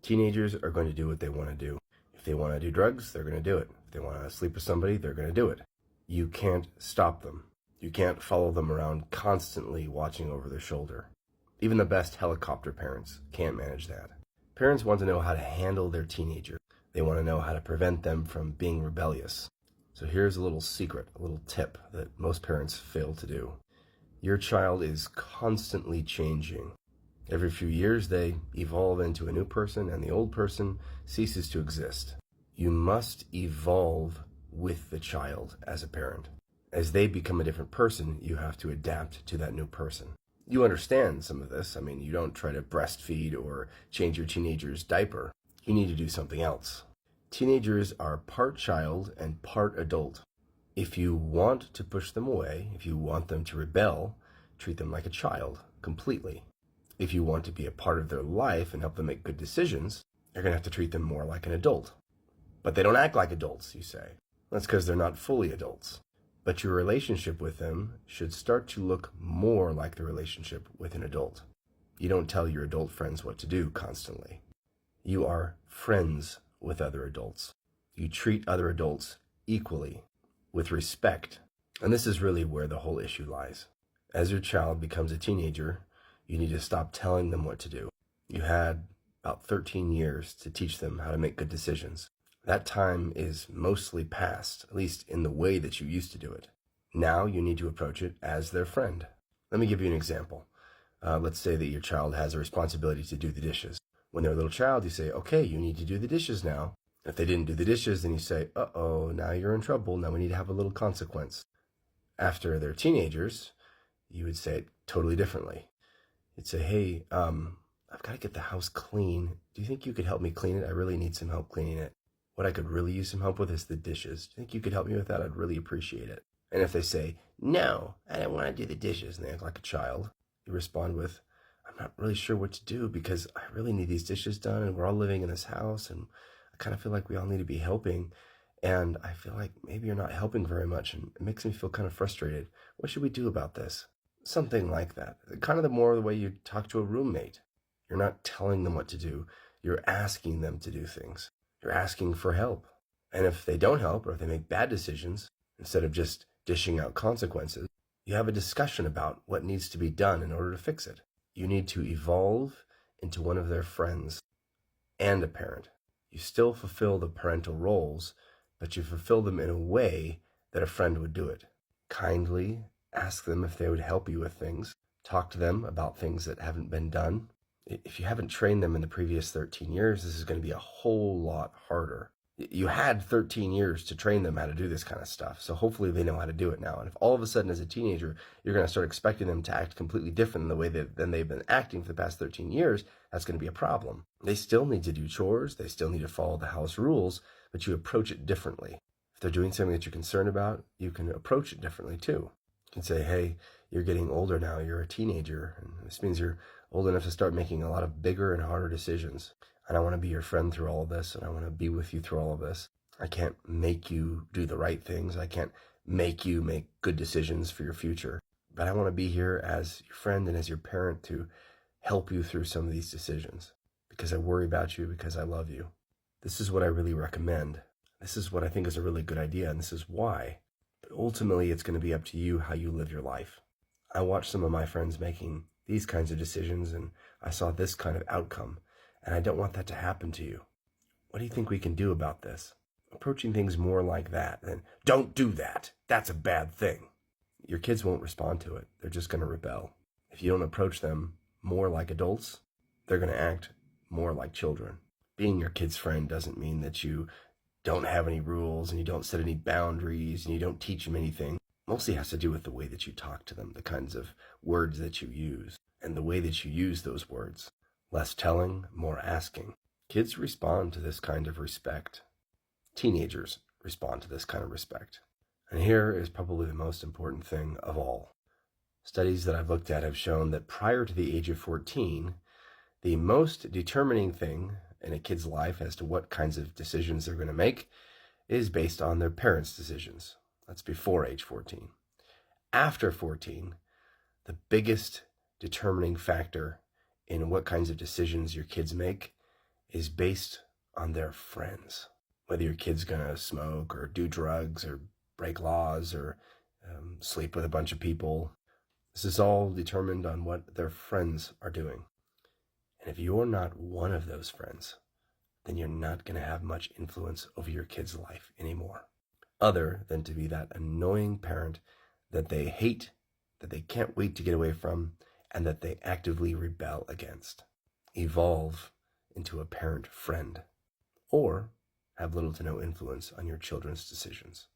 Teenagers are going to do what they want to do. If they want to do drugs, they're going to do it. If they want to sleep with somebody, they're going to do it. You can't stop them. You can't follow them around constantly watching over their shoulder. Even the best helicopter parents can't manage that. Parents want to know how to handle their teenager. They want to know how to prevent them from being rebellious. So here's a little secret, a little tip that most parents fail to do. Your child is constantly changing. Every few years they evolve into a new person and the old person ceases to exist. You must evolve with the child as a parent. As they become a different person, you have to adapt to that new person. You understand some of this. I mean, you don't try to breastfeed or change your teenager's diaper. You need to do something else. Teenagers are part child and part adult. If you want to push them away, if you want them to rebel, treat them like a child completely. If you want to be a part of their life and help them make good decisions, you're going to have to treat them more like an adult. But they don't act like adults, you say. That's because they're not fully adults. But your relationship with them should start to look more like the relationship with an adult. You don't tell your adult friends what to do constantly. You are friends with other adults. You treat other adults equally, with respect. And this is really where the whole issue lies. As your child becomes a teenager, you need to stop telling them what to do. You had about 13 years to teach them how to make good decisions. That time is mostly past, at least in the way that you used to do it. Now you need to approach it as their friend. Let me give you an example. Let's say that your child has a responsibility to do the dishes. When they're a little child, you say, okay, you need to do the dishes now. If they didn't do the dishes, then you say, uh-oh, now you're in trouble. Now we need to have a little consequence. After they're teenagers, you would say it totally differently. You'd say, hey, I've got to get the house clean. Do you think you could help me clean it? I really need some help cleaning it. What I could really use some help with is the dishes. Do you think you could help me with that? I'd really appreciate it. And if they say, no, I don't want to do the dishes, and they act like a child, you respond with, I'm not really sure what to do because I really need these dishes done and we're all living in this house and I kind of feel like we all need to be helping. And I feel like maybe you're not helping very much and it makes me feel kind of frustrated. What should we do about this? Something like that. Kind of the more the way you talk to a roommate. You're not telling them what to do. You're asking them to do things. You're asking for help. And if they don't help or if they make bad decisions, instead of just dishing out consequences, you have a discussion about what needs to be done in order to fix it. You need to evolve into one of their friends and a parent. You still fulfill the parental roles, but you fulfill them in a way that a friend would do it. Kindly ask them if they would help you with things. Talk to them about things that haven't been done. If you haven't trained them in the previous 13 years, this is going to be a whole lot harder. You had 13 years to train them how to do this kind of stuff, so hopefully they know how to do it now. And if all of a sudden as a teenager, you're going to start expecting them to act completely different in the way than they've been acting for the past 13 years, that's going to be a problem. They still need to do chores, they still need to follow the house rules, but you approach it differently. If they're doing something that you're concerned about, you can approach it differently too. You can say, hey, you're getting older now, you're a teenager, and this means you're old enough to start making a lot of bigger and harder decisions. And I want to be your friend through all of this, and I want to be with you through all of this. I can't make you do the right things. I can't make you make good decisions for your future. But I want to be here as your friend and as your parent to help you through some of these decisions because I worry about you, because I love you. This is what I really recommend. This is what I think is a really good idea, and this is why. But ultimately, it's going to be up to you how you live your life. I watched some of my friends making these kinds of decisions, and I saw this kind of outcome. And I don't want that to happen to you. What do you think we can do about this? Approaching things more like that than, don't do that. That's a bad thing. Your kids won't respond to it. They're just going to rebel. If you don't approach them more like adults, they're going to act more like children. Being your kid's friend doesn't mean that you don't have any rules and you don't set any boundaries and you don't teach them anything. Mostly has to do with the way that you talk to them, the kinds of words that you use, and the way that you use those words. Less telling, more asking. Kids respond to this kind of respect. Teenagers respond to this kind of respect. And here is probably the most important thing of all. Studies that I've looked at have shown that prior to the age of 14, the most determining thing in a kid's life as to what kinds of decisions they're going to make is based on their parents' decisions. That's before age 14. After 14, the biggest determining factor in what kinds of decisions your kids make is based on their friends. Whether your kid's gonna smoke or do drugs or break laws or sleep with a bunch of people, this is all determined on what their friends are doing. And if you're not one of those friends, then you're not going to have much influence over your kid's life anymore, other than to be that annoying parent that they hate, that they can't wait to get away from, and that they actively rebel against. Evolve into a parent friend, or have little to no influence on your children's decisions.